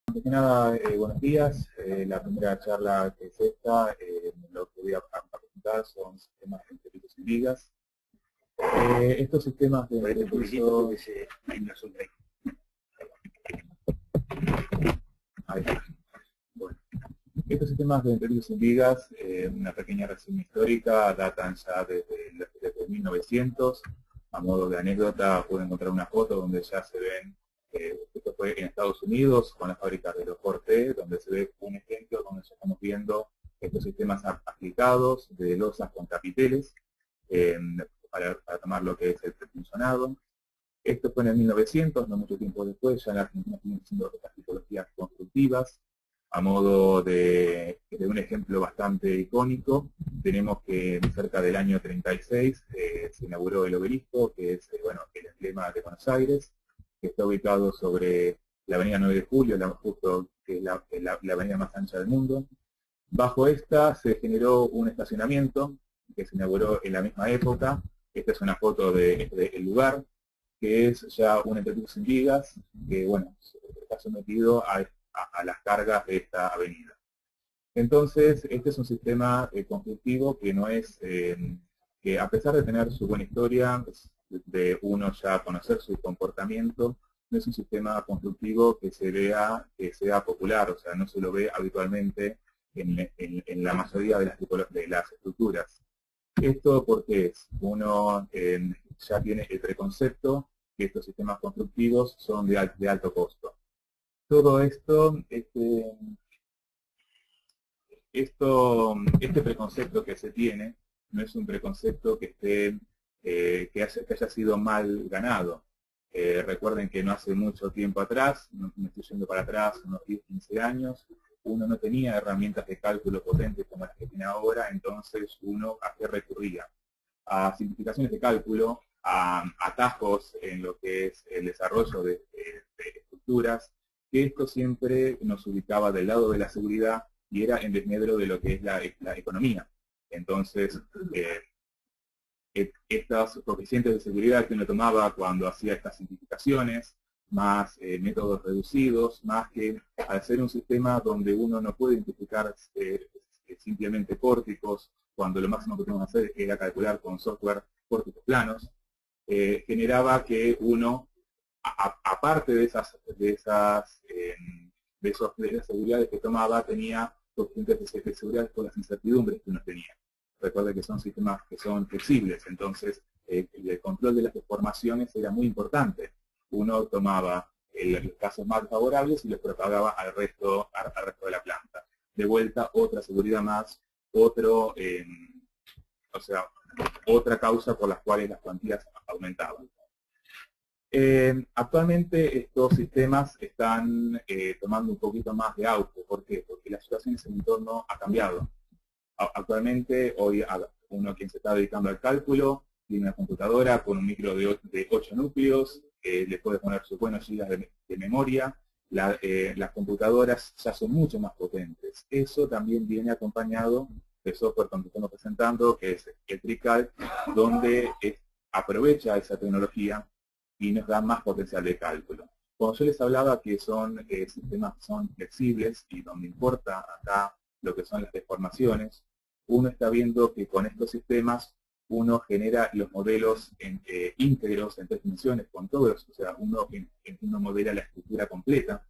Antes que nada, buenos días. La primera charla que es esta, lo que voy a presentar son sistemas de entrevistas en vigas. Estos sistemas de entrevisto... Bueno, estos sistemas de entrevistas en vigas, una pequeña reseña histórica, datan ya desde 1900. A modo de anécdota, pueden encontrar una foto donde ya se ven. Esto fue en Estados Unidos con la fábrica de los Cortés, donde se ve un ejemplo donde ya estamos viendo estos sistemas aplicados de losas con capiteles para tomar lo que es el prefuncionado. Esto fue en el 1900, no mucho tiempo después, ya en la Argentina siguen siendo estas tipologías constructivas. A modo de un ejemplo bastante icónico, tenemos que cerca del año 36 se inauguró el obelisco, que es el emblema de Buenos Aires, que está ubicado sobre la avenida 9 de Julio, justo que es la avenida más ancha del mundo. Bajo esta se generó un estacionamiento que se inauguró en la misma época. Esta es una foto del lugar, que es ya un entrepiso sin vigas, que está sometido a las cargas de esta avenida. Entonces, este es un sistema constructivo que no es, que a pesar de tener su buena historia, de uno ya conocer su comportamiento, no es un sistema constructivo que se vea, que sea popular, o sea, no se lo ve habitualmente en la mayoría de las estructuras. Esto porque uno ya tiene el preconcepto que estos sistemas constructivos son de alto costo. Todo esto, este preconcepto que se tiene no es un preconcepto que haya sido mal ganado. Recuerden que no hace mucho tiempo atrás, me estoy yendo para atrás, unos 10, 15 años, uno no tenía herramientas de cálculo potentes como las que tiene ahora, entonces uno a qué recurría: a simplificaciones de cálculo, a atajos en lo que es el desarrollo de estructuras, que esto siempre nos ubicaba del lado de la seguridad y era en desmedro de lo que es la economía. Entonces, estos coeficientes de seguridad que uno tomaba cuando hacía estas simplificaciones, más métodos reducidos, más que al ser un sistema donde uno no puede identificar simplemente pórticos, cuando lo máximo que tenemos que hacer era calcular con software pórticos planos, generaba que uno, aparte de esas seguridades que tomaba, tenía coeficientes de seguridad por las incertidumbres que uno tenía. Recuerda que son sistemas que son flexibles, entonces el control de las deformaciones era muy importante. Uno tomaba los casos más favorables y los propagaba al resto de la planta. De vuelta, otra seguridad más, otra causa por las cuales las cuantías aumentaban. Actualmente estos sistemas están tomando un poquito más de auge. ¿Por qué? Porque la situación en el entorno ha cambiado. Actualmente, hoy uno quien se está dedicando al cálculo tiene una computadora con un micro de 8 núcleos, le puede poner sus buenos gigas de memoria. Las computadoras ya son mucho más potentes. Eso también viene acompañado del software que estamos presentando, que es el TreeCalc, donde aprovecha esa tecnología y nos da más potencial de cálculo. Cuando yo les hablaba que son sistemas que son flexibles y donde importa acá lo que son las deformaciones, uno está viendo que con estos sistemas uno genera los modelos íntegros en 3 dimensiones con todos, o sea, uno modela la estructura completa,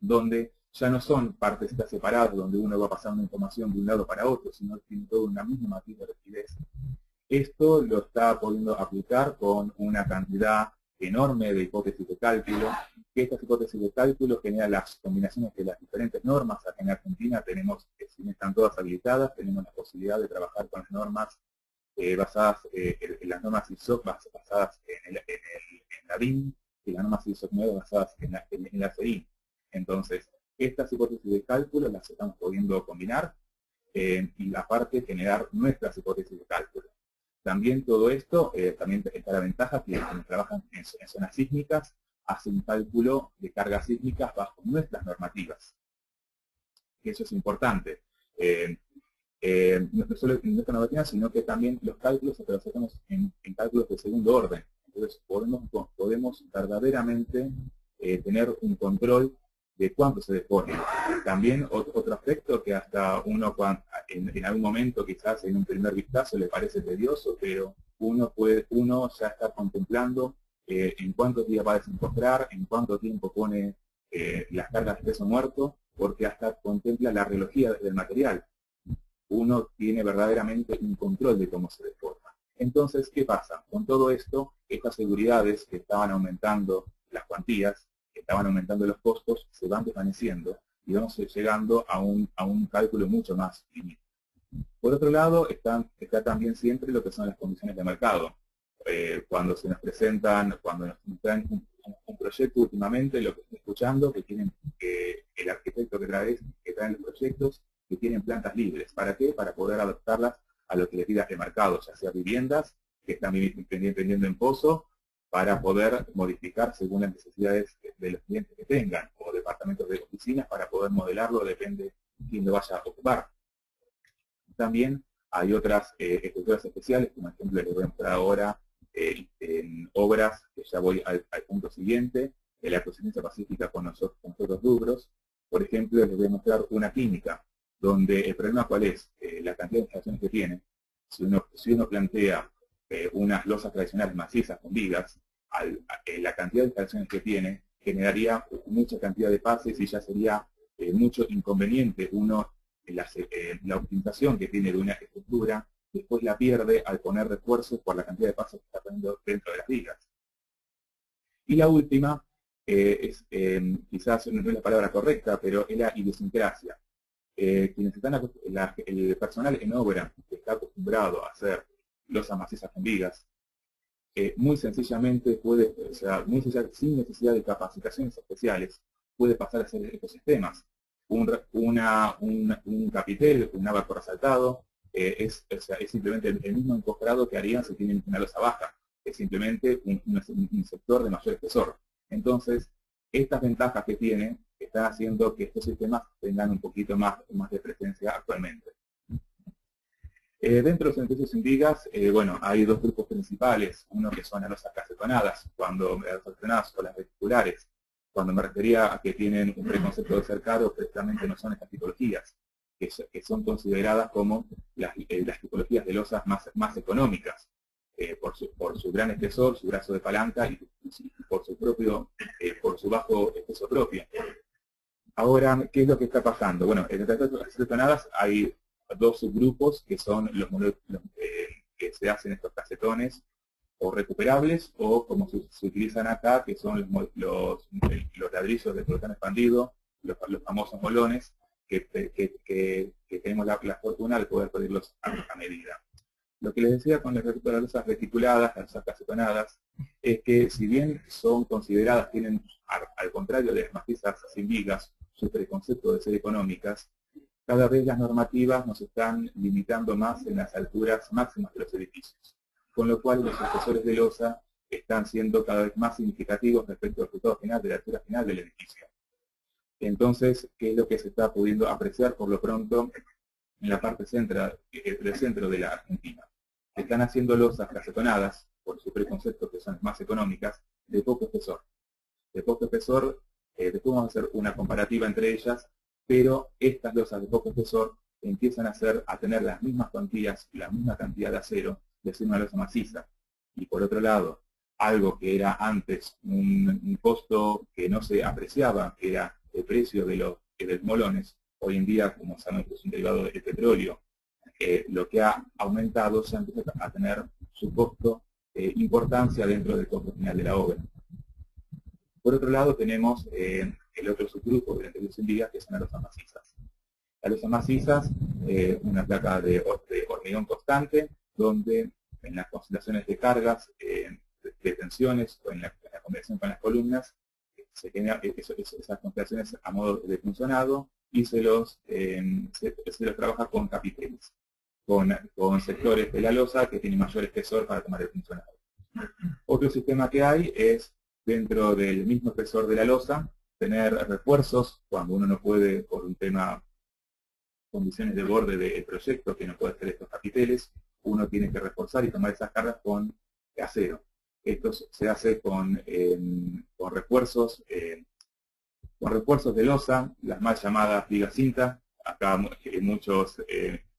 donde ya no son partes separadas, donde uno va pasando información de un lado para otro, sino que tiene todo una misma matriz de rigidez. Esto lo está pudiendo aplicar con una cantidad enorme de hipótesis de cálculo, que estas hipótesis de cálculo generan las combinaciones de las diferentes normas. Acá en Argentina tenemos, si no están todas habilitadas, tenemos la posibilidad de trabajar con las normas basadas en las normas ISO basadas en la DIN y las normas ISO basadas en la CI. Entonces, estas hipótesis de cálculo las estamos pudiendo combinar y aparte generar nuestras hipótesis de cálculo. También todo esto, también está la ventaja que quienes trabajan en zonas sísmicas hacen un cálculo de cargas sísmicas bajo nuestras normativas. Eso es importante. No solo en nuestra normativa, sino que también los cálculos se los hacemos en cálculos de segundo orden. Entonces podemos verdaderamente tener un control de cuánto se depone. También otro aspecto que hasta uno en algún momento, quizás en un primer vistazo, le parece tedioso, pero uno ya está contemplando en cuántos días va a desencofrar, en cuánto tiempo pone las cargas de peso muerto, porque hasta contempla la reología del material. Uno tiene verdaderamente un control de cómo se deforma. Entonces, ¿qué pasa? Con todo esto, estas seguridades que estaban aumentando las cuantías, que estaban aumentando los costos, se van desvaneciendo y vamos llegando a un cálculo mucho más finito. Por otro lado, está también siempre lo que son las condiciones de mercado. Cuando se nos presentan, cuando nos traen un proyecto últimamente, lo que estoy escuchando, que el arquitecto que trae los proyectos, que tienen plantas libres. ¿Para qué? Para poder adaptarlas a lo que le pida el mercado, ya sea viviendas que están vendiendo en pozo, para poder modificar según las necesidades de los clientes que tengan, o departamentos de oficinas para poder modelarlo, depende de quién lo vaya a ocupar. También hay otras estructuras especiales, como ejemplo les voy a mostrar ahora en obras, que ya voy al punto siguiente, de la Presidencia Pacífica con otros rubros. Por ejemplo, les voy a mostrar una química, donde el problema cuál es, la cantidad de instalaciones que tiene. Si uno plantea unas losas tradicionales macizas con vigas, la cantidad de instalaciones que tiene generaría mucha cantidad de pases y ya sería mucho inconveniente. La optimización que tiene de una estructura, después la pierde al poner refuerzos por la cantidad de pasos que está poniendo dentro de las vigas. Y la última, quizás no es la palabra correcta, pero es la idiosincrasia. El personal en obra que está acostumbrado a hacer losas macizas con vigas, muy sencillamente sin necesidad de capacitaciones especiales, puede pasar a ser ecosistemas. Un capitel, un abaco resaltado, es simplemente el mismo encofrado que harían si tienen una losa baja. Es simplemente un sector de mayor espesor. Entonces, estas ventajas que tiene están haciendo que estos sistemas tengan un poquito más de presencia actualmente. Dentro de los edificios sin vigas, bueno, hay dos grupos principales. Uno que son las losas casetonadas, o las reticulares. Cuando me refería a que tienen un preconcepto de ser caro, precisamente no son estas tipologías, que son consideradas como las tipologías de losas más económicas, por su gran espesor, su brazo de palanca y por su bajo peso propio. Ahora, ¿qué es lo que está pasando? Bueno, en las casetonadas hay dos subgrupos que son los que se hacen estos casetones, o recuperables, o como se utilizan acá, que son los ladrillos de portón expandido, los famosos molones, que tenemos la fortuna de poder pedirlos a medida. Lo que les decía con las losas reticuladas, las losas casetonadas, es que si bien son consideradas, tienen, al contrario de las macizas sin vigas, su preconcepto de ser económicas, cada vez las normativas nos están limitando más en las alturas máximas de los edificios, con lo cual los espesores de losa están siendo cada vez más significativos respecto al resultado final de la altura final del edificio. Entonces, ¿qué es lo que se está pudiendo apreciar por lo pronto en la parte del centro de la Argentina? Están haciendo losas casetonadas, por su preconcepto que son más económicas, de poco espesor. De poco espesor, después vamos a hacer una comparativa entre ellas, pero estas losas de poco espesor empiezan a tener las mismas cuantías y la misma cantidad de acero de ser una losa maciza. Y por otro lado, algo que era antes un costo que no se apreciaba, que era el precio de los molones, hoy en día, como sabemos que es un derivado del petróleo, lo que ha aumentado ya empieza a tener su costo, importancia dentro del costo final de la obra. Por otro lado tenemos el otro subgrupo de la introducción vigas, que son las losas macizas. Las losas macizas, una placa de hormigón constante, donde en las concentraciones de cargas, de tensiones o en la combinación con las columnas, se generan esas concentraciones a modo de funcionado y se los trabaja con capiteles, con sectores de la losa que tienen mayor espesor para tomar el funcionado. Otro sistema que hay es, dentro del mismo espesor de la losa, tener refuerzos cuando uno no puede, por un tema, condiciones de borde del proyecto, que no puede hacer estos capiteles, uno tiene que reforzar y tomar esas cargas con acero. Esto se hace con refuerzos Con refuerzos de losa, las mal llamadas vigas cinta. Acá muchos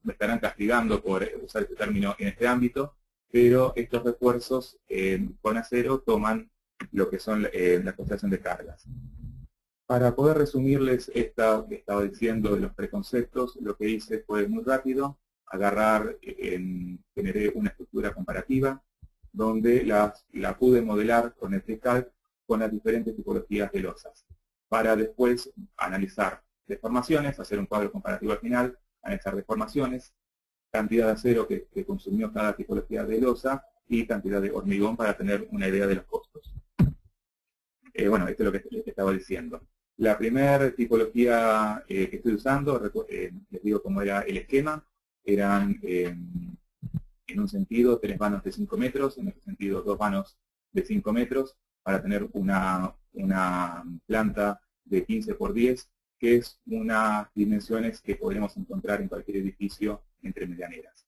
me estarán castigando por usar este término en este ámbito, pero estos refuerzos con acero toman lo que son la construcción de cargas. Para poder resumirles esta que estaba diciendo de los preconceptos, lo que hice fue muy rápido, generé una estructura comparativa, donde la pude modelar con el FreeCAD con las diferentes tipologías de losas, para después analizar deformaciones, hacer un cuadro comparativo al final, analizar deformaciones, cantidad de acero que consumió cada tipología de losa y cantidad de hormigón para tener una idea de los costos. Bueno, esto es lo que les estaba diciendo. La primera tipología que estoy usando, les digo cómo era el esquema, eran en un sentido 3 vanos de 5 metros, en otro sentido 2 vanos de 5 metros, para tener una planta de 15 por 10, que es unas dimensiones que podremos encontrar en cualquier edificio entre medianeras.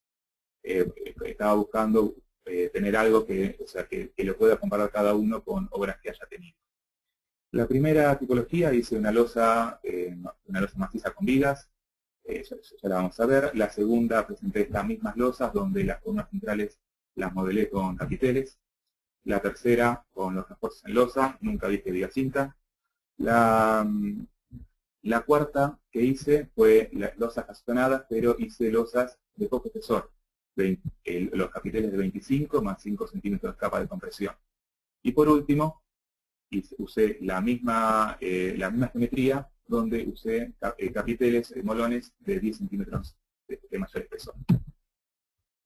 Estaba buscando tener algo que lo pueda comparar cada uno con obras que haya tenido. La primera tipología hice una losa maciza con vigas, ya la vamos a ver. La segunda presenté estas mismas losas donde las columnas centrales las modelé con capiteles. La tercera con los refuerzos en losa, nunca dije viga cinta. La cuarta que hice fue losas casetonadas, pero hice losas de poco espesor, los capiteles de 25 más 5 centímetros de capa de compresión. Y por último, usé la misma geometría, donde usé capiteles molones de 10 centímetros de mayor espesor.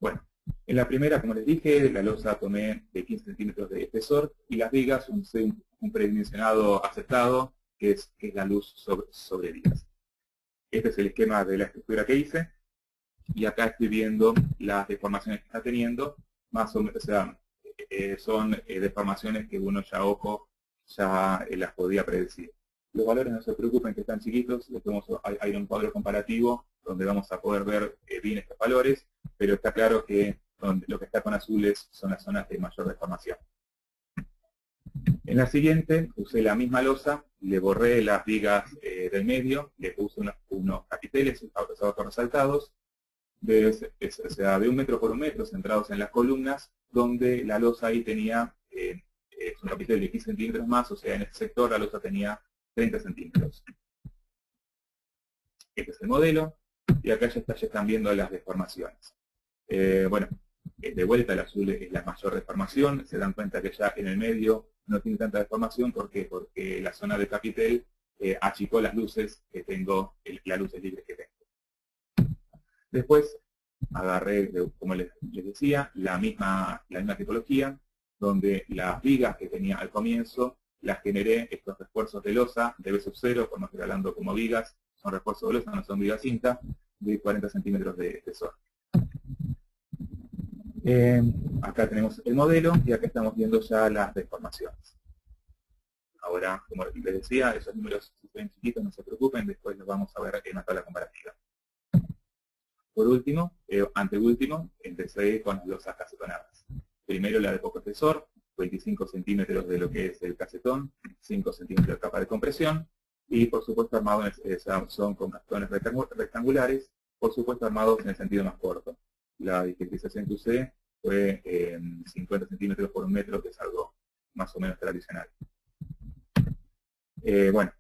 Bueno, en la primera, como les dije, la losa tomé de 15 centímetros de espesor y las vigas usé un predimensionado aceptado, que es la luz sobre vigas. Este es el esquema de la estructura que hice, y acá estoy viendo las deformaciones que está teniendo, más o menos, son deformaciones que uno ya a ojo ya las podía predecir. Los valores no se preocupen que están chiquitos, hay un cuadro comparativo donde vamos a poder ver bien estos valores, pero está claro que lo que está con azules son las zonas de mayor deformación. En la siguiente usé la misma losa, le borré las vigas del medio, le puse unos capiteles resaltados, de 1 metro por 1 metro, centrados en las columnas, donde la losa ahí tenía un capitel de 15 centímetros más, o sea, en este sector la losa tenía 30 centímetros. Este es el modelo, y acá ya están viendo las deformaciones. Bueno, de vuelta el azul es la mayor deformación, se dan cuenta que ya en el medio no tiene tanta deformación. ¿Por qué? Porque la zona de capitel achicó las luces que tengo, las luces libres que tengo. Después agarré, como les decía, la misma tipología, donde las vigas que tenía al comienzo las generé, estos refuerzos de losa de B sub 0, como estoy hablando como vigas, son refuerzos de losa, no son vigas cinta, de 40 centímetros de espesor. Acá tenemos el modelo y acá estamos viendo ya las deformaciones. Ahora, como les decía, esos números si ven chiquitos no se preocupen, después los vamos a ver en la tabla comparativa. Por último, anteúltimo, empecé con las losas casetonadas. Primero la de poco espesor, 25 centímetros de lo que es el casetón, 5 centímetros de capa de compresión, y por supuesto armados son con casetones rectangulares, por supuesto armados en el sentido más corto. La digitalización que usé fue 50 centímetros por 1 metro, que es algo más o menos tradicional. Bueno,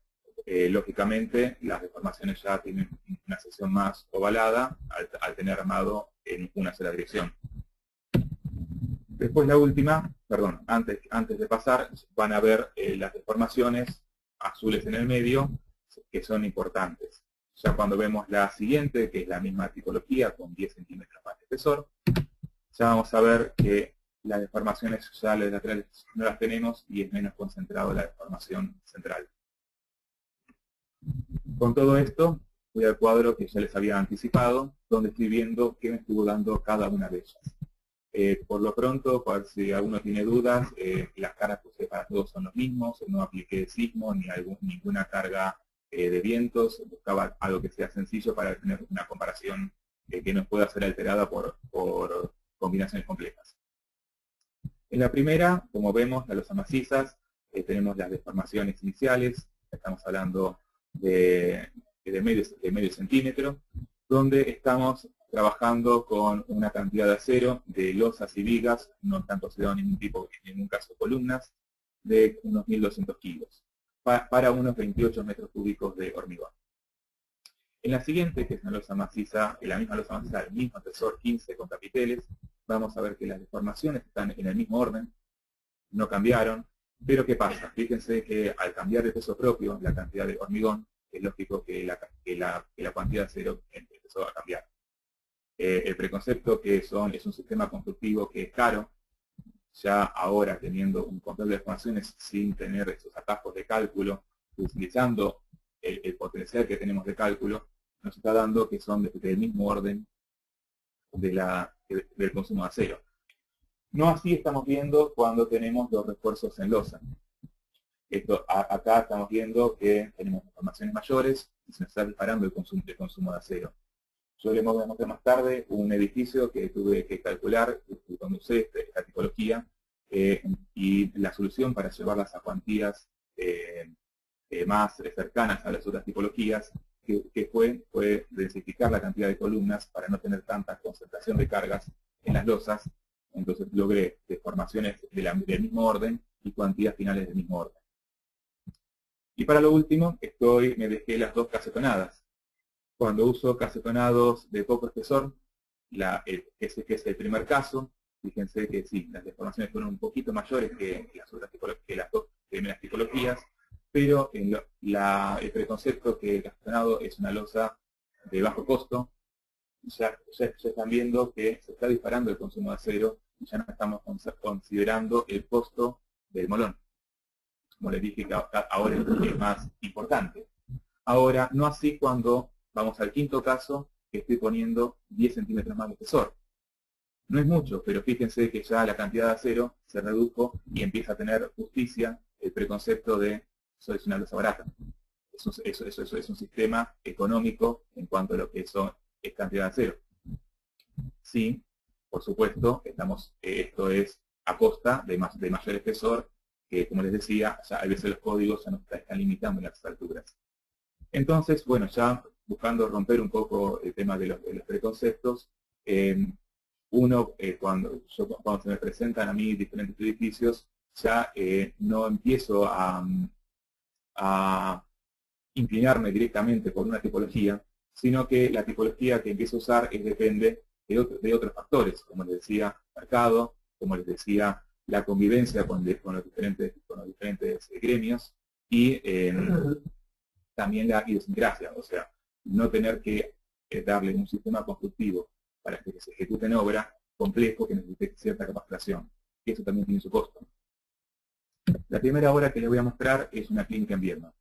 lógicamente las deformaciones ya tienen una sección más ovalada al tener armado en una sola dirección. Después la última, perdón, antes de pasar, van a ver las deformaciones azules en el medio, que son importantes. Ya cuando vemos la siguiente, que es la misma tipología, con 10 centímetros más de espesor, ya vamos a ver que las deformaciones ya las laterales no las tenemos y es menos concentrado la deformación central. Con todo esto, voy al cuadro que ya les había anticipado, donde estoy viendo qué me estuvo dando cada una de ellas. Por lo pronto, por si alguno tiene dudas, las cargas que usé para todos son los mismos, no apliqué sismo ni ninguna carga de vientos, buscaba algo que sea sencillo para tener una comparación que no pueda ser alterada por combinaciones complejas. En la primera, como vemos, las losas macizas, tenemos las deformaciones iniciales, estamos hablando de medio centímetro, donde estamos trabajando con una cantidad de acero, de losas y vigas, no están considerados ningún tipo, en ningún caso columnas, de unos 1.200 kilos, para unos 28 metros cúbicos de hormigón. En la siguiente, que es una losa maciza, la misma losa maciza, el mismo espesor 15 con capiteles, vamos a ver que las deformaciones están en el mismo orden, no cambiaron, pero ¿qué pasa? Fíjense que al cambiar de peso propio, la cantidad de hormigón, es lógico que la cantidad de acero empezó a cambiar. El preconcepto que es un sistema constructivo que es caro, ya ahora teniendo un control de deformaciones sin tener esos atajos de cálculo, utilizando el potencial que tenemos de cálculo, nos está dando que son del mismo orden del consumo de acero. No así estamos viendo cuando tenemos los refuerzos en losa. Acá estamos viendo que tenemos deformaciones mayores y se nos está disparando el consumo de acero. Yo les voy a mostrar más tarde un edificio que tuve que calcular cuando usé esta tipología y la solución para llevarlas a cuantías más cercanas a las otras tipologías que fue densificar la cantidad de columnas para no tener tanta concentración de cargas en las losas. Entonces logré deformaciones del mismo orden y cuantías finales del mismo orden. Y para lo último, me dejé las dos casetonadas. Cuando uso casetonados de poco espesor, ese que es el primer caso, fíjense que sí, las deformaciones fueron un poquito mayores que las dos primeras tipologías, pero el preconcepto que el casetonado es una losa de bajo costo, ya están viendo que se está disparando el consumo de acero y ya no estamos considerando el costo del molón. Como les dije, que ahora es más importante. Ahora, no así cuando vamos al quinto caso, que estoy poniendo 10 centímetros más de espesor. No es mucho, pero fíjense que ya la cantidad de acero se redujo y empieza a tener justicia el preconcepto de eso es una losa barata. Eso es un sistema económico en cuanto a lo que eso es cantidad de acero. Sí, por supuesto, esto es a costa de mayor espesor, que como les decía, ya a veces los códigos ya nos están limitando en las alturas. Entonces, bueno, ya buscando romper un poco el tema de los preconceptos, cuando se me presentan a mí diferentes edificios, ya no empiezo a inclinarme directamente por una tipología, sino que la tipología que empiezo a usar depende de otros factores, como les decía, mercado, como les decía, la convivencia con los diferentes gremios y también la idiosincrasia, o sea, no tener que darle un sistema constructivo para que se ejecute en obra complejo que necesite cierta capacitación, y eso también tiene su costo. La primera obra que les voy a mostrar es una clínica en Viedma.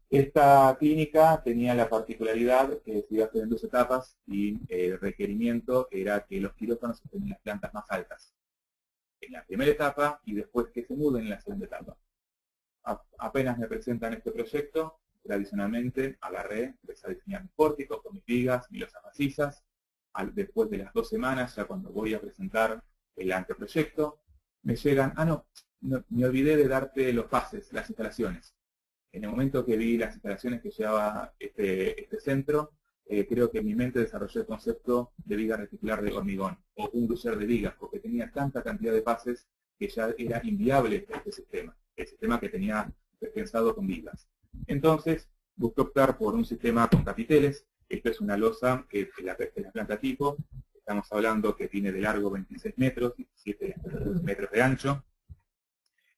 Esta clínica tenía la particularidad que se iba a hacer en 2 etapas y el requerimiento era que los quirófanos estén en las plantas más altas, en la primera etapa y después que se muden en la segunda etapa. Apenas me presentan este proyecto, tradicionalmente agarré, empecé a diseñar mi pórtico con mis vigas, mis losas macizas. Después de las 2 semanas, ya cuando voy a presentar el anteproyecto, me llegan, no, me olvidé de darte los pases, las instalaciones. En el momento que vi las instalaciones que llevaba este centro, creo que en mi mente desarrollé el concepto de viga reticular de hormigón, o un gruyère de vigas, porque tenía tanta cantidad de pases que ya era inviable este sistema, el sistema que tenía pensado con vigas. Entonces, busqué optar por un sistema con capiteles. Esto es una losa que es la planta tipo. Estamos hablando que tiene de largo 26 metros, 17 metros de ancho.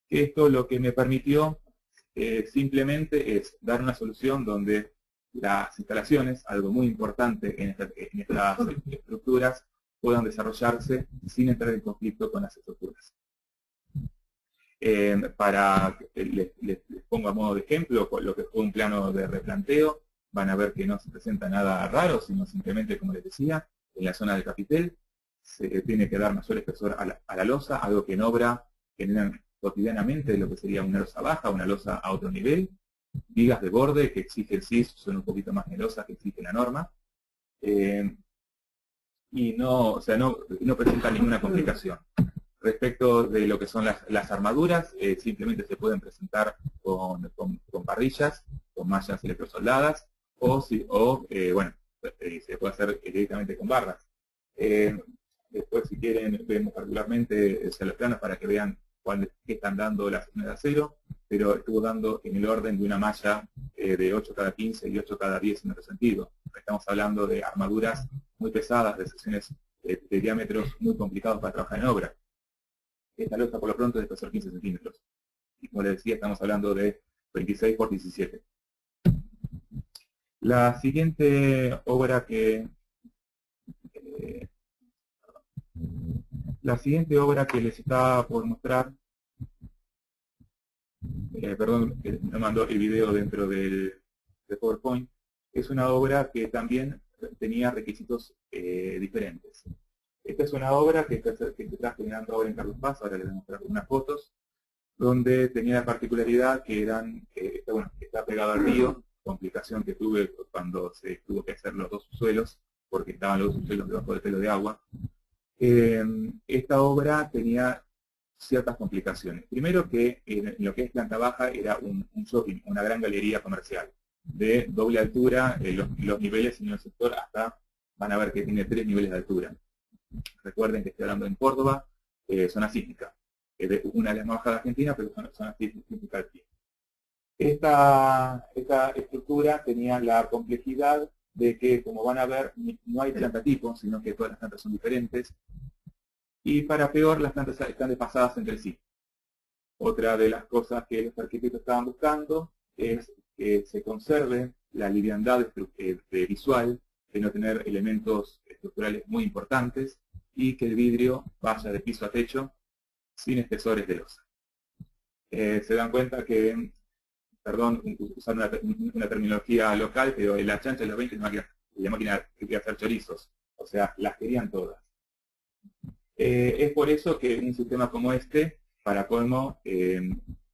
Esto lo que me permitió simplemente es dar una solución donde las instalaciones, algo muy importante en estas estructuras, puedan desarrollarse sin entrar en conflicto con las estructuras. Les pongo a modo de ejemplo lo que fue un plano de replanteo. Van a ver que no se presenta nada raro, sino simplemente, como les decía, en la zona del capitel se tiene que dar mayor espesor a la losa, algo que en obra generan cotidianamente lo que sería una losa baja, una losa a otro nivel. Vigas de borde que exige el CIS son un poquito más generosas que exige la norma. Y no presenta ninguna complicación. Respecto de lo que son las armaduras, simplemente se pueden presentar con parrillas, con mallas electrosoldadas, bueno, se puede hacer directamente con barras. Después, si quieren, vemos particularmente los planos para que vean qué están dando las secciones de acero, pero estuvo dando en el orden de una malla de 8 cada 15 y 8 cada 10 en otro sentido. Estamos hablando de armaduras muy pesadas, de secciones de diámetros muy complicados para trabajar en obra. Esta losa por lo pronto es de espesor 15 centímetros. Y como les decía, estamos hablando de 26 por 17. La siguiente obra que les estaba por mostrar, perdón, me mandó el video dentro de PowerPoint, es una obra que también tenía requisitos diferentes. Esta es una obra que se está generando ahora en Carlos Paz, ahora les voy a mostrar unas fotos, donde tenía la particularidad que está pegado al río, complicación que tuve cuando se tuvo que hacer los dos subsuelos, porque estaban los subsuelos debajo del pelo de agua. Esta obra tenía ciertas complicaciones. Primero que en lo que es planta baja era un shopping, una gran galería comercial de doble altura, los niveles en el sector hasta van a ver que tiene 3 niveles de altura. Recuerden que estoy hablando en Córdoba, zona sísmica, una de las más bajas de Argentina, pero zona sísmica al pie. Esta estructura tenía la complejidad de que, como van a ver, no hay planta tipo, sino que todas las plantas son diferentes. Y para peor, las plantas están desfasadas entre sí. Otra de las cosas que los arquitectos estaban buscando es que se conserve la liviandad visual, de no tener elementos estructurales muy importantes, y que el vidrio vaya de piso a techo sin espesores de losa. Se dan cuenta que, perdón, usar una terminología local, pero en la chancha de los 20 la máquina quería hacer chorizos, o sea, las querían todas. Es por eso que un sistema como este, para colmo,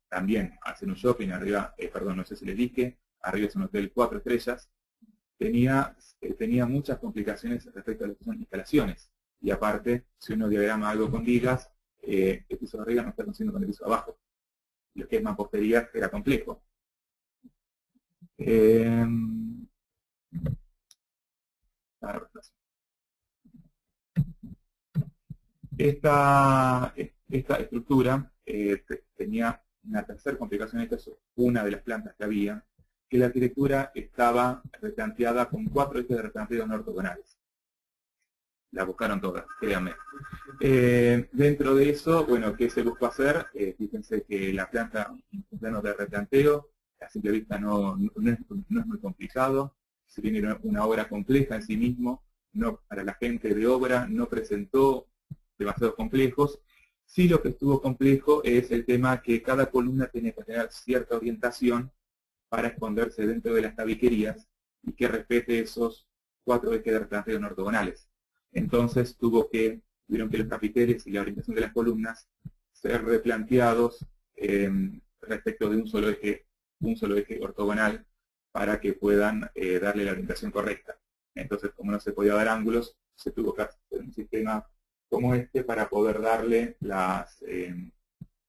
también hacen un shopping arriba, perdón, no sé si les dije, arriba es un hotel 4 estrellas, tenía muchas complicaciones respecto a lo que son instalaciones. Y aparte, si uno diagrama algo con vigas, el piso de arriba no está coincidiendo con el piso de abajo. Lo que es mampostería era complejo. Esta estructura tenía una tercera complicación. Esta es una de las plantas que había, que la arquitectura estaba replanteada con 4 ejes de replanteo no ortogonales. La buscaron todas, créanme. Dentro de eso, bueno, ¿qué se buscó hacer? Fíjense que la planta en plano de replanteo, a simple vista no es muy complicado. Si bien era una obra compleja en sí mismo, no, para la gente de obra no presentó demasiados complejos. Sí, lo que estuvo complejo es el tema que cada columna tiene que tener cierta orientación para esconderse dentro de las tabiquerías y que respete esos 4 ejes de replanteo no ortogonales. Entonces tuvieron que los capiteles y la orientación de las columnas ser replanteados respecto de un solo eje ortogonal para que puedan darle la orientación correcta. Entonces, como no se podía dar ángulos, se tuvo que hacer un sistema como este para poder darle las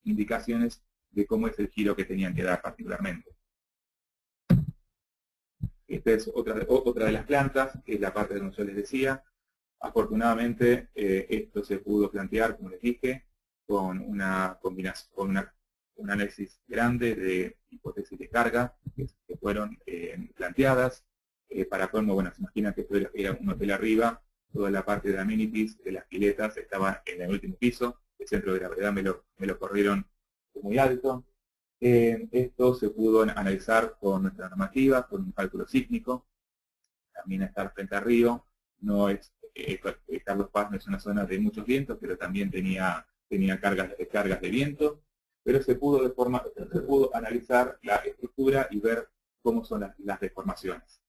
indicaciones de cómo es el giro que tenían que dar particularmente. Esta es otra de las plantas, que es la parte donde yo les decía. Afortunadamente, esto se pudo plantear, como les dije, con una combinación, con un análisis grande de hipótesis de carga que fueron planteadas. Para colmo, bueno, se imaginan que esto era un hotel arriba, toda la parte de amenities, de las piletas, estaba en el último piso, el centro de gravedad me lo corrieron muy alto. Esto se pudo analizar con nuestra normativa, con un cálculo sísmico. También estar frente al río, no es, Carlos Paz no es una zona de muchos vientos, pero también tenía cargas de viento, pero se pudo analizar la estructura y ver cómo son las deformaciones.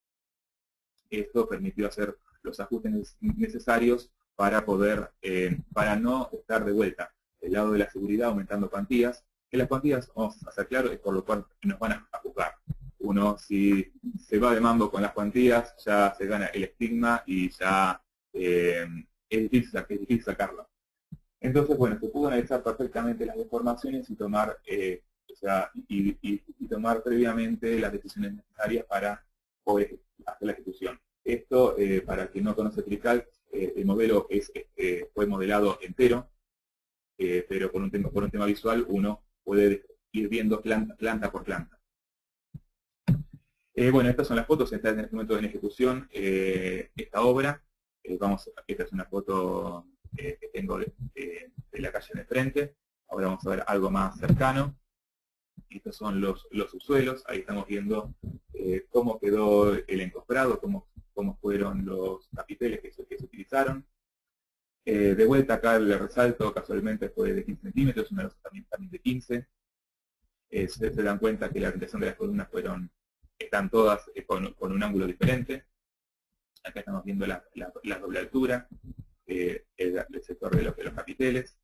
Esto permitió hacer los ajustes necesarios para para no estar de vuelta del lado de la seguridad aumentando cuantías, que las cuantías, vamos a ser claros, es por lo cual nos van a juzgar. Uno, si se va de mambo con las cuantías, ya se gana el estigma y ya es difícil sacarlo. Entonces, bueno, se pudo analizar perfectamente las deformaciones y tomar, y tomar previamente las decisiones necesarias para poder hacer la ejecución. Esto, para quien no conoce TRICALC, el modelo fue modelado entero, pero por un tema visual uno puede ir viendo planta por planta. Bueno, estas son las fotos, está en este momento en ejecución esta obra. Esta es una foto que tengo de la calle de frente. Ahora vamos a ver algo más cercano. Estos son los subsuelos. Ahí estamos viendo cómo quedó el encofrado, cómo fueron los capiteles que se utilizaron. De vuelta acá le resalto, casualmente fue de 15 centímetros, una losa también de 15. Se dan cuenta que la orientación de las columnas están todas con un ángulo diferente. Acá estamos viendo la doble altura, el sector de los capiteles.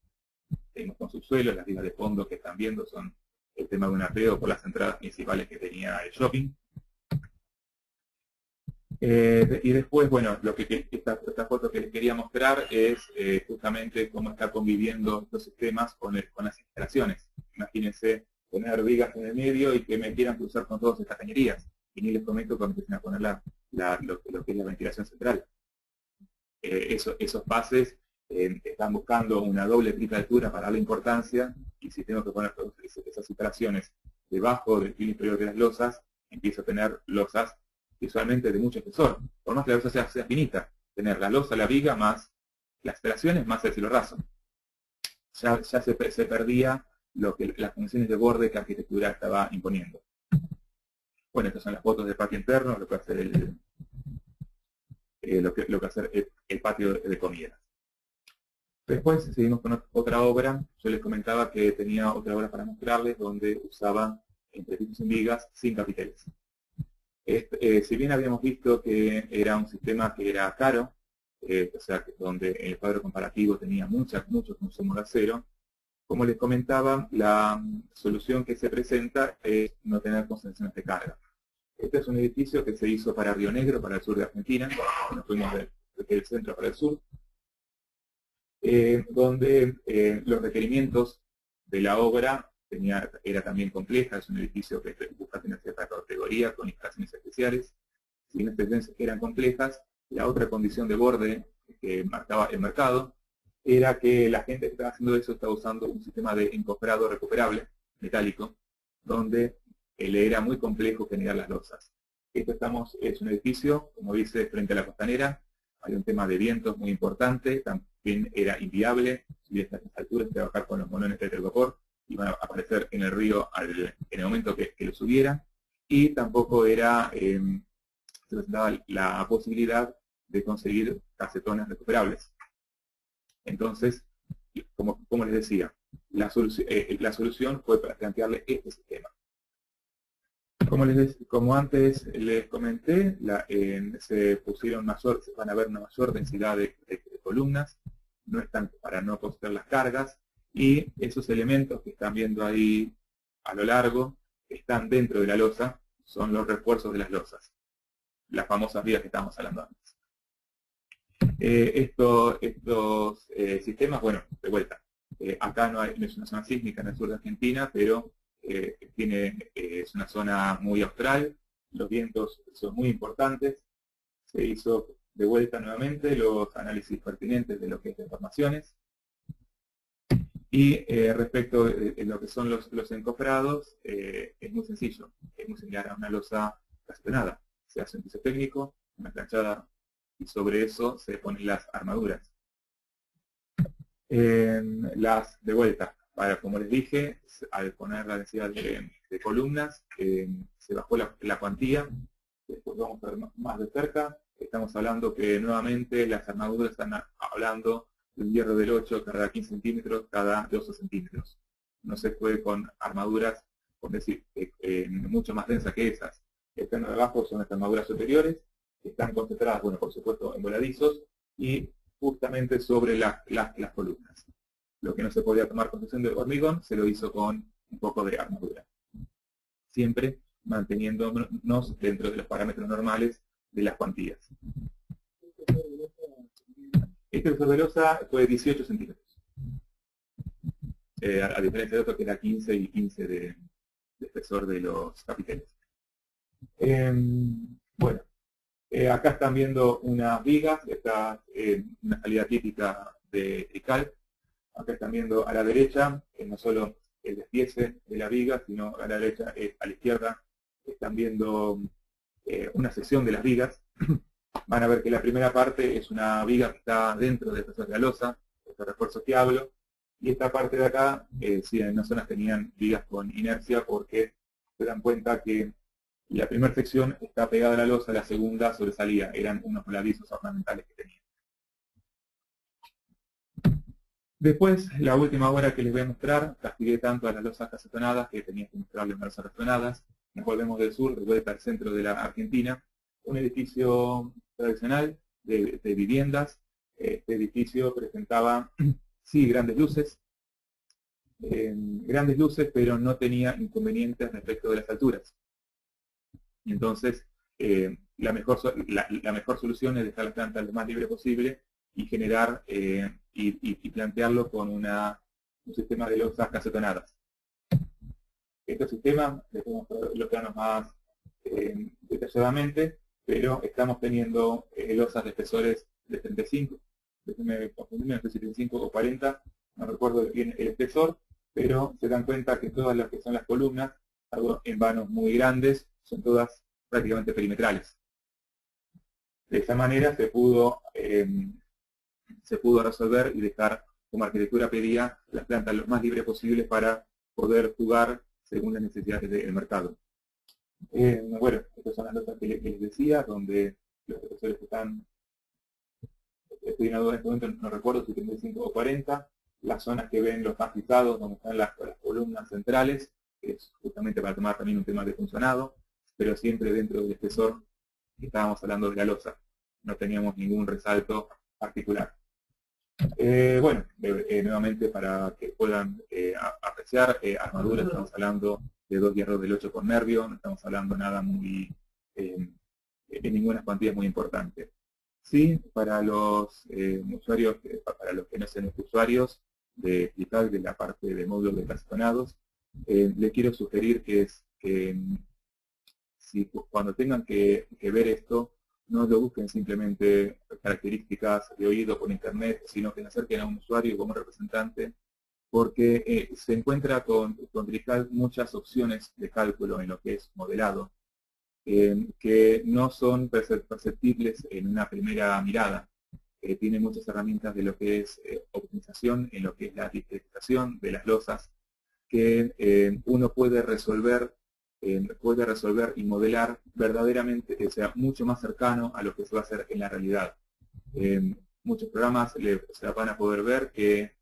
Seguimos con subsuelos, las vigas de fondo que están viendo son el tema de un apeo por las entradas principales que tenía el shopping. Y después, bueno, esta foto que les quería mostrar es justamente cómo está conviviendo estos sistemas con las instalaciones. Imagínense poner vigas en el medio y que me quieran cruzar con todas estas cañerías. Y ni les comento cuando empiecen a poner lo que es la ventilación central. Esos pases están buscando una doble triple altura para darle importancia, y si tengo que poner esas instalaciones debajo del filo inferior de las losas, empiezo a tener losas visualmente de mucho espesor. Por más que la losa sea finita, tener la losa, la viga, más las instalaciones, más el cielo raso. Ya se perdía las funciones de borde que la arquitectura estaba imponiendo. Bueno, estas son las fotos del patio interno, lo que va a hacer el patio de comidas. Después seguimos con otra obra. Yo les comentaba que tenía otra obra para mostrarles donde usaba entrepisos en vigas sin capiteles. Si bien habíamos visto que era un sistema que era caro, o sea, donde el cuadro comparativo tenía mucho consumo de acero, como les comentaba, la solución que se presenta es no tener concentraciones de carga. Este es un edificio que se hizo para Río Negro, para el sur de Argentina. Nos fuimos del centro para el sur, donde los requerimientos de la obra era también compleja. Es un edificio que busca tener cierta categoría con instalaciones especiales. Si bien las instalaciones eran complejas, la otra condición de borde que marcaba el mercado era que la gente que estaba haciendo eso estaba usando un sistema de encofrado recuperable, metálico, donde le era muy complejo generar las losas. Es un edificio, como dice, frente a la costanera. Hay un tema de vientos muy importante, también era inviable subir a estas alturas, trabajar con los monones de telgopor, iban a aparecer en el río en el momento que lo subiera, y tampoco se presentaba la posibilidad de conseguir casetones recuperables. Entonces, como les decía, la solución fue para plantearle este sistema. Como antes les comenté, van a ver una mayor densidad de columnas, no están para no costear las cargas, y esos elementos que están viendo ahí a lo largo, que están dentro de la losa, son los refuerzos de las losas, las famosas vigas que estábamos hablando antes. Estos sistemas, bueno, de vuelta, acá no es una zona sísmica en el sur de Argentina, pero es una zona muy austral, los vientos son muy importantes. Se hizo de vuelta nuevamente los análisis pertinentes de lo que es deformaciones. Y respecto de lo que son los encofrados, es muy sencillo, es muy similar a una losa casetonada. Se hace un piso técnico, una planchada, y sobre eso se ponen las armaduras. De vuelta, como les dije, al poner la densidad de columnas, se bajó la cuantía. Después vamos a ver más de cerca. Estamos hablando que nuevamente las armaduras están hablando de un hierro del 8 cada 15 centímetros, cada 12 centímetros. No se puede con armaduras, por decir, mucho más densas que esas. Están abajo son las armaduras superiores, que están concentradas, bueno, por supuesto, en voladizos, y justamente sobre las columnas. Lo que no se podía tomar construcción de hormigón, se lo hizo con un poco de armadura. Siempre manteniéndonos dentro de los parámetros normales de las cuantías. Este grosor de losa fue 18 centímetros. a diferencia de otro que era 15 y 15 de espesor de los capiteles. Bueno, acá están viendo unas vigas, esta es una salida típica de Trical. Acá están viendo a la derecha, no solo el despiece de la viga, sino a la derecha, a la izquierda, están viendo una sección de las vigas. Van a ver que la primera parte es una viga que está dentro del espesor de la losa, estos refuerzos que hablo, y esta parte de acá, sí, en unas zonas tenían vigas con inercia porque se dan cuenta que la primera sección está pegada a la losa, la segunda sobresalía, eran unos voladizos ornamentales que tenían. Después, la última obra que les voy a mostrar, castigué tanto a las losas casetonadas que tenía que mostrarles unas losas casetonadas. Nos volvemos del sur, de vuelta al centro de la Argentina, un edificio tradicional de viviendas. Este edificio presentaba, sí, grandes luces, pero no tenía inconvenientes respecto de las alturas. Y entonces, la mejor solución es dejar las plantas lo más libre posible y generar y plantearlo con un sistema de losas casetonadas. Este sistema, después lo planos más detalladamente, pero estamos teniendo losas de espesores de 35, de 35 o 40, no recuerdo bien el espesor, pero se dan cuenta que todas las que son las columnas, algo en vanos muy grandes, son todas prácticamente perimetrales. De esa manera se pudo resolver y dejar, como arquitectura pedía, las plantas lo más libres posible para poder jugar según las necesidades del mercado. Bueno, estas son las notas que les decía, donde los profesores están, estoy en este momento, no recuerdo si 35 o 40, las zonas que ven los más pisados, donde están las columnas centrales, que es justamente para tomar también un tema de funcionado, pero siempre dentro del espesor que estábamos hablando de la losa. No teníamos ningún resalto particular. Bueno, nuevamente para que puedan apreciar, armadura, estamos hablando de 2 hierros del 8 por nervio, no estamos hablando nada muy, en ninguna cuantía muy importante. Sí, para los usuarios, para los que no sean usuarios de explicar de la parte de módulos de casetonados, les quiero sugerir que si cuando tengan que ver esto, no lo busquen simplemente características de oído por internet, sino que se acerquen a un usuario como representante, porque se encuentra con Trical muchas opciones de cálculo en lo que es modelado, que no son perceptibles en una primera mirada. Tiene muchas herramientas de lo que es optimización, en lo que es la discretización de las losas, que uno puede resolver y modelar verdaderamente, que sea mucho más cercano a lo que se va a hacer en la realidad. Muchos programas se van a poder ver que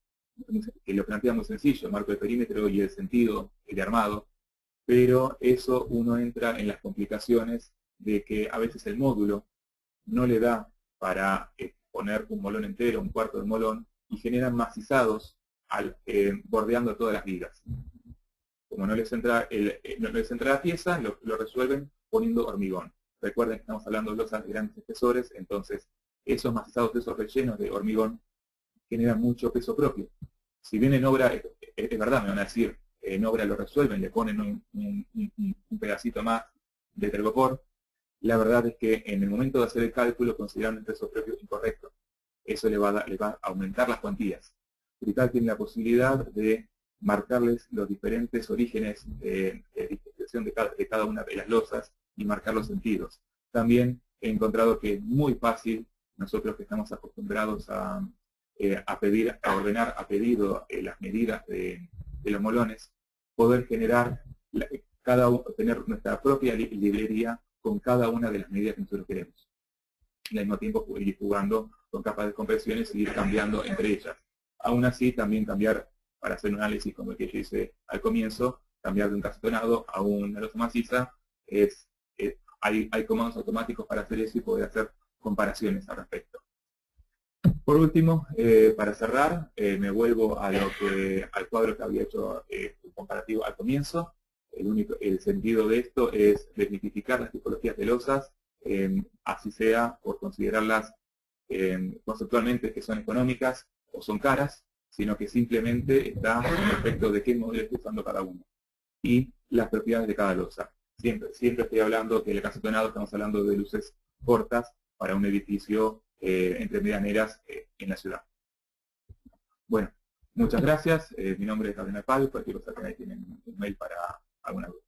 lo plantea muy sencillo, marco de perímetro y el sentido, el armado, pero eso uno entra en las complicaciones de que a veces el módulo no le da para poner un molón entero, un cuarto de molón, y generan macizados bordeando todas las vigas. Como no les entra la pieza, lo resuelven poniendo hormigón. Recuerden que estamos hablando de losas de grandes espesores, entonces esos macizados, esos rellenos de hormigón generan mucho peso propio. Si bien en obra, es verdad, me van a decir, en obra lo resuelven, le ponen un pedacito más de tergopor, la verdad es que en el momento de hacer el cálculo consideran el peso propio incorrecto. Eso le va a aumentar las cuantías. Trical tiene la posibilidad de marcarles los diferentes orígenes de dispersión de cada una de las losas y marcar los sentidos. También he encontrado que es muy fácil, nosotros que estamos acostumbrados a ordenar a pedido las medidas de los molones, poder generar, tener nuestra propia librería con cada una de las medidas que nosotros queremos. Y al mismo tiempo ir jugando con capas de compresiones y ir cambiando entre ellas. Aún así, también cambiar, para hacer un análisis como el que yo hice al comienzo, cambiar de un casetonado a una losa maciza, hay comandos automáticos para hacer eso y poder hacer comparaciones al respecto. Por último, para cerrar, me vuelvo al cuadro que había hecho un comparativo al comienzo. El sentido de esto es desmitificar las tipologías de losas, así sea por considerarlas conceptualmente que son económicas o son caras, sino que simplemente está respecto de qué modelo está usando cada uno y las propiedades de cada losa. Siempre estoy hablando que el acantonado estamos hablando de luces cortas para un edificio entre medianeras en la ciudad. Bueno, muchas gracias. Mi nombre es Gabriel Pal. Cualquier cosa que me tienen un mail para alguna duda.